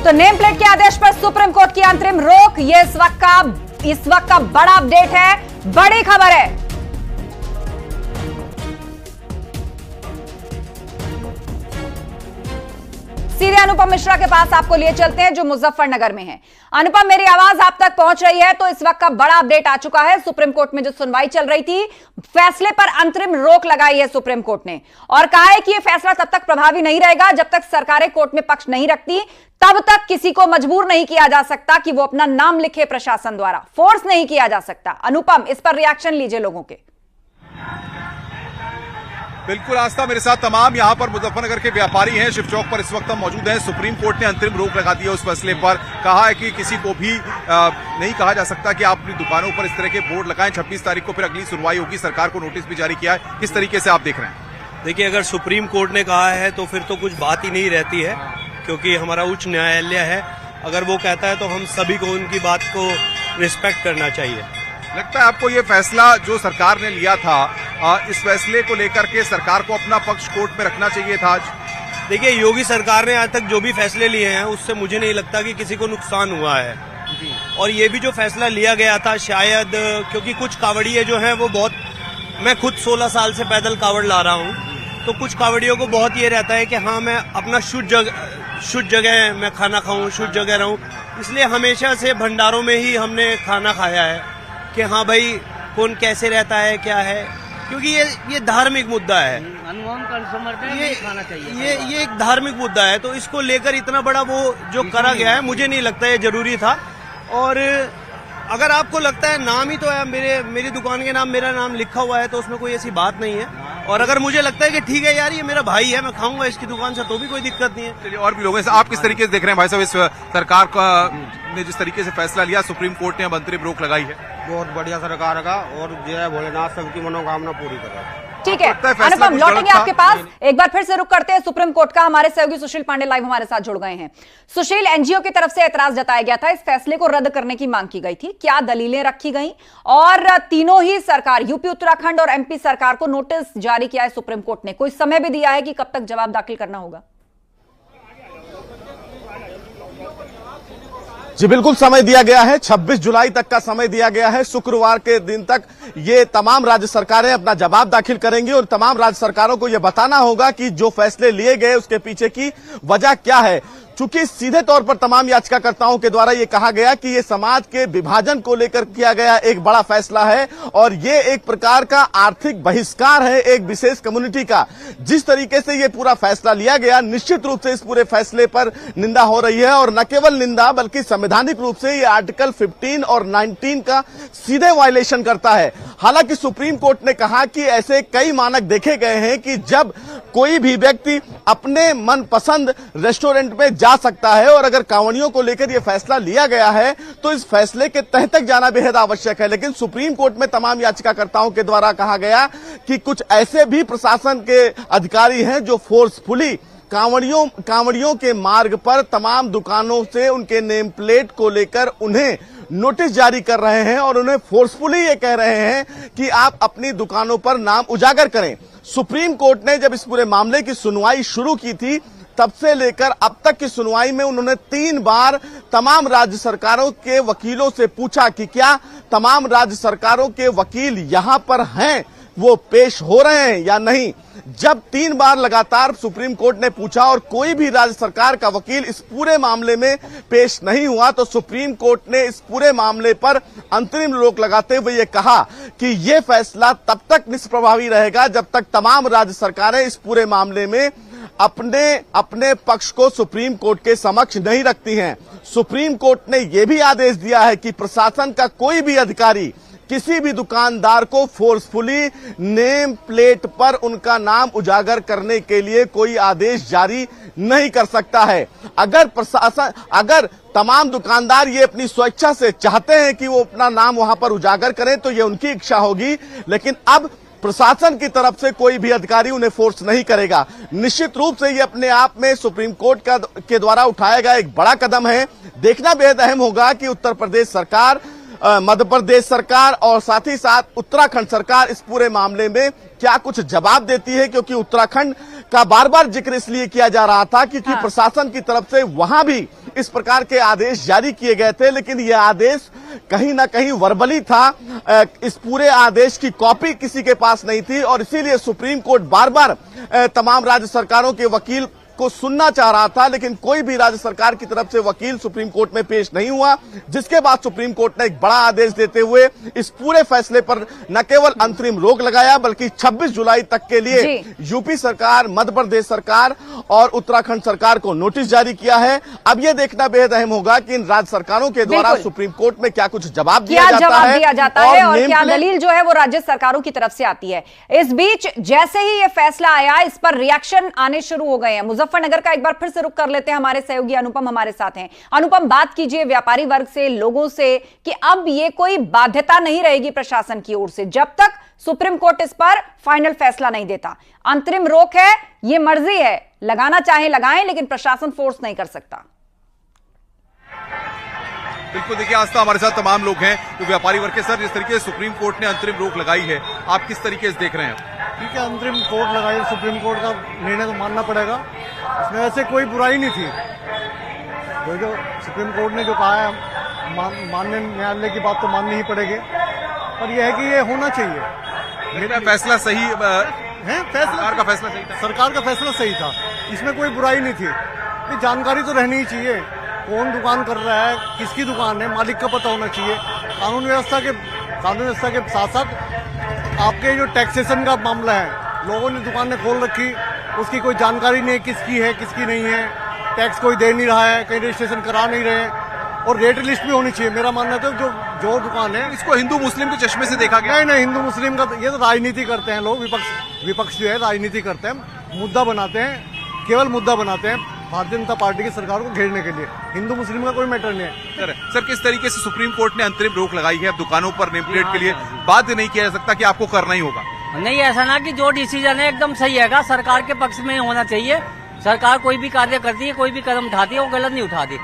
तो name plate के आदेश पर सुप्रीम कोर्ट की अंतरिम रोक, ये इस वक्त का बड़ा अपडेट है, बड़ी खबर है। सीधे अनुपम मिश्रा के पास आपको लिए चलते हैं जो मुजफ्फरनगर में है। अनुपम, मेरी आवाज आप तक पहुंच रही है? तो इस वक्त का बड़ा अपडेट आ चुका है। सुप्रीम कोर्ट में जो सुनवाई चल रही थी, फैसले पर अंतरिम रोक लगाई है सुप्रीम कोर्ट ने और कहा है कि यह फैसला तब तक प्रभावी नहीं रहेगा जब तक सरकारें कोर्ट में पक्ष नहीं रखती, तब तक किसी को मजबूर नहीं किया जा सकता कि वो अपना नाम लिखे, प्रशासन द्वारा फोर्स नहीं किया जा सकता। अनुपम, इस पर रिएक्शन लीजिए लोगों के। बिल्कुल आस्था, मेरे साथ तमाम यहां पर मुजफ्फरनगर के व्यापारी हैं। शिव चौक पर इस वक्त हम मौजूद हैं। सुप्रीम कोर्ट ने अंतरिम रोक लगा दी है उस फैसले पर। कहा है कि किसी को भी नहीं कहा जा सकता कि आप अपनी दुकानों पर इस तरह के बोर्ड लगाएं। 26 तारीख को फिर अगली सुनवाई होगी। सरकार को नोटिस भी जारी किया है। किस तरीके से आप देख रहे हैं? देखिए, अगर सुप्रीम कोर्ट ने कहा है तो फिर तो कुछ बात ही नहीं रहती है, क्योंकि हमारा उच्च न्यायालय है। अगर वो कहता है तो हम सभी को उनकी बात को रिस्पेक्ट करना चाहिए। लगता है आपको ये फैसला जो सरकार ने लिया था, इस फैसले को लेकर के सरकार को अपना पक्ष कोर्ट में रखना चाहिए था आज? देखिए, योगी सरकार ने आज तक जो भी फैसले लिए हैं उससे मुझे नहीं लगता कि किसी को नुकसान हुआ है। और ये भी जो फैसला लिया गया था, शायद क्योंकि कुछ कावड़िये जो हैं वो बहुत, मैं खुद 16 साल से पैदल कावड़ ला रहा हूँ, तो कुछ कावड़ियों को बहुत ये रहता है कि हाँ, मैं अपना शुद्ध जगह मैं खाना खाऊं, शुद्ध जगह रहूं। इसलिए हमेशा से भंडारों में ही हमने खाना खाया है कि हाँ भाई, कौन कैसे रहता है, क्या है, क्योंकि ये धार्मिक मुद्दा है। खाना चाहिए। ये एक धार्मिक मुद्दा है, तो इसको लेकर इतना बड़ा वो जो करा गया है, मुझे नहीं लगता ये जरूरी था। और अगर आपको लगता है, नाम ही तो है, मेरी दुकान के नाम मेरा नाम लिखा हुआ है, तो उसमें कोई ऐसी बात नहीं है। और अगर मुझे लगता है कि ठीक है यार, ये मेरा भाई है, मैं खाऊंगा इसकी दुकान से, तो भी कोई दिक्कत नहीं है। चलिए, और भी लोगों से आप किस तरीके से देख रहे हैं भाई साहब, इस सरकार का ने जिस तरीके से फैसला लिया, सुप्रीम कोर्ट ने अब अंतरिम रोक लगाई है? बहुत बढ़िया सरकार का, और जय भोलेनाथ सबकी मनोकामना पूरी करे। ठीक है अनुपम, लौटेंगे आपके पास। एक बार फिर से रुक करते हैं सुप्रीम कोर्ट का। हमारे सहयोगी सुशील पांडे लाइव हमारे साथ जुड़ गए हैं। सुशील, एनजीओ की तरफ से एतराज जताया गया था, इस फैसले को रद्द करने की मांग की गई थी, क्या दलीलें रखी गई? और तीनों ही सरकार, यूपी, उत्तराखंड और एमपी सरकार को नोटिस जारी किया है सुप्रीम कोर्ट ने, कोई समय भी दिया है कि कब तक जवाब दाखिल करना होगा? जी बिल्कुल, समय दिया गया है। 26 जुलाई तक का समय दिया गया है। शुक्रवार के दिन तक ये तमाम राज्य सरकारें अपना जवाब दाखिल करेंगी और तमाम राज्य सरकारों को यह बताना होगा कि जो फैसले लिए गए उसके पीछे की वजह क्या है। चूंकि सीधे तौर पर तमाम याचिकाकर्ताओं के द्वारा यह कहा गया कि ये समाज के विभाजन को लेकर किया गया एक बड़ा फैसला है और ये एक प्रकार का आर्थिक बहिष्कार है एक विशेष कम्युनिटी का। जिस तरीके से ये पूरा फैसला लिया गया, निश्चित रूप से इस पूरे फैसले पर निंदा हो रही है और न केवल निंदा बल्कि संवैधानिक रूप से ये आर्टिकल 15 और 19 का सीधे वायलेशन करता है। हालांकि सुप्रीम कोर्ट ने कहा कि ऐसे कई मानक देखे गए हैं कि जब कोई भी व्यक्ति अपने मनपसंद रेस्टोरेंट में जा सकता है और अगर कांवड़ियों को लेकर यह फैसला लिया गया है तो इस फैसले के तह तक जाना बेहद आवश्यक है। लेकिन सुप्रीम कोर्ट में तमाम याचिकाकर्ताओं के द्वारा कहा गया कि कुछ ऐसे भी प्रशासन के अधिकारी हैं जो फोर्सफुली कांवड़ियों के मार्ग पर तमाम दुकानों से उनके नेम प्लेट को लेकर उन्हें नोटिस जारी कर रहे हैं और उन्हें फोर्सफुली ये कह रहे हैं कि आप अपनी दुकानों पर नाम उजागर करें। सुप्रीम कोर्ट ने जब इस पूरे मामले की सुनवाई शुरू की थी, तब से लेकर अब तक की सुनवाई में उन्होंने 3 बार तमाम राज्य सरकारों के वकीलों से पूछा कि क्या तमाम राज्य सरकारों के वकील यहां पर हैं, वो पेश हो रहे हैं या नहीं। जब 3 बार लगातार सुप्रीम कोर्ट ने पूछा और कोई भी राज्य सरकार का वकील इस पूरे मामले में पेश नहीं हुआ, तो सुप्रीम कोर्ट ने इस पूरे मामले पर अंतरिम रोक लगाते हुए ये कहा कि ये फैसला तब तक निष्प्रभावी रहेगा जब तक तमाम राज्य सरकारें इस पूरे मामले में अपने पक्ष को सुप्रीम कोर्ट के समक्ष नहीं रखती हैं। सुप्रीम कोर्ट ने यह भी आदेश दिया है कि प्रशासन का कोई भी अधिकारी किसी भी दुकानदार को फोर्सफुली नेम प्लेट पर उनका नाम उजागर करने के लिए कोई आदेश जारी नहीं कर सकता है। अगर तमाम दुकानदार ये अपनी स्वेच्छा से चाहते हैं कि वो अपना नाम वहां पर उजागर करें तो ये उनकी इच्छा होगी, लेकिन अब प्रशासन की तरफ से कोई भी अधिकारी उन्हें फोर्स नहीं करेगा। निश्चित रूप से ये अपने आप में सुप्रीम कोर्ट के द्वारा उठाया गया एक बड़ा कदम है। देखना बेहद अहम होगा कि उत्तर प्रदेश सरकार मध्य प्रदेश सरकार और साथ ही साथ उत्तराखंड सरकार इस पूरे मामले में क्या कुछ जवाब देती है, क्योंकि उत्तराखंड का बार बार जिक्र इसलिए किया जा रहा था क्योंकि प्रशासन की तरफ से वहां भी इस प्रकार के आदेश जारी किए गए थे, लेकिन यह आदेश कहीं ना कहीं वर्बली था। इस पूरे आदेश की कॉपी किसी के पास नहीं थी और इसीलिए सुप्रीम कोर्ट बार बार तमाम राज्य सरकारों के वकील को सुनना चाह रहा था, लेकिन कोई भी राज्य सरकार की तरफ से वकील सुप्रीम कोर्ट में पेश नहीं हुआ, जिसके बाद सुप्रीम कोर्ट ने एक बड़ा आदेश देते हुए इस पूरे फैसले पर न केवल अंतरिम रोक लगाया बल्कि 26 जुलाई तक के लिए यूपी सरकार, मध्य प्रदेश सरकार और उत्तराखंड सरकार को नोटिस जारी किया है। अब यह देखना बेहद अहम होगा कि इन राज्य सरकारों के द्वारा सुप्रीम कोर्ट में क्या कुछ जवाब दिया जाता है और क्या दलील जो है वो राज्य सरकारों की तरफ से आती है। इस बीच जैसे ही ये फैसला आया, इस पर रिएक्शन आने शुरू हो गए हैं। मुजफ्फरनगर का एक बार फिर से रुख कर लेते हैं, हमारे सहयोगी अनुपम हमारे साथ हैं। अनुपम, बात कीजिए व्यापारी वर्ग से, लोगों से, कि अब ये कोई बाध्यता नहीं रहेगी प्रशासन की ओर से जब तक सुप्रीम कोर्ट इस पर फाइनल फैसला नहीं देता। अंतरिम रोक है, ये मर्जी है, लगाना चाहे लगाएं, लेकिन प्रशासन फोर्स नहीं कर सकता। बिल्कुल, देखिए आस्था हमारे साथ तमाम लोग हैं तो व्यापारी वर्ग के। सर, जिस तरीके से सुप्रीम कोर्ट ने अंतरिम रोक लगाई है, आप किस तरीके से देख रहे हैं? ठीक है, अंतरिम कोर्ट लगाई, सुप्रीम कोर्ट का निर्णय तो मानना पड़ेगा, इसमें ऐसे कोई बुराई नहीं थी। जो सुप्रीम कोर्ट ने जो कहा है, माननीय न्यायालय की बात तो माननी ही पड़ेगी, पर यह है कि ये होना चाहिए। मेरा फैसला सही है, सरकार का फैसला सही था। सरकार का फैसला सही था, इसमें कोई बुराई नहीं थी। ये जानकारी तो रहनी ही चाहिए, कौन दुकान कर रहा है, किसकी दुकान है, मालिक का पता होना चाहिए। कानून व्यवस्था के साथ साथ आपके जो टैक्सेशन का मामला है, लोगों ने दुकानें खोल रखी, उसकी कोई जानकारी नहीं है किसकी है किसकी नहीं है, टैक्स कोई दे नहीं रहा है, कहीं रजिस्ट्रेशन करा नहीं रहे, और रेट लिस्ट भी होनी चाहिए। मेरा मानना है तो जो दुकान है, इसको हिंदू मुस्लिम के चश्मे से देखा गया। नहीं, हिंदू मुस्लिम का ये तो राजनीति करते हैं लोग, विपक्ष जो है राजनीति करते हैं, मुद्दा बनाते हैं, केवल मुद्दा बनाते हैं भारतीय जनता पार्टी की सरकार को घेरने के लिए। हिंदू मुस्लिम का कोई मैटर नहीं है। सर, किस तरीके से सुप्रीम कोर्ट ने अंतरिम रोक लगाई है? अब दुकानों पर नेम प्लेट के लिए बाध्य नहीं किया जा सकता कि आपको करना ही होगा? नहीं, ऐसा ना कि जो डिसीजन है एकदम सही है, सरकार के पक्ष में होना चाहिए। सरकार कोई भी कार्य करती है, कोई भी कदम उठाती है, वो गलत नहीं उठाती।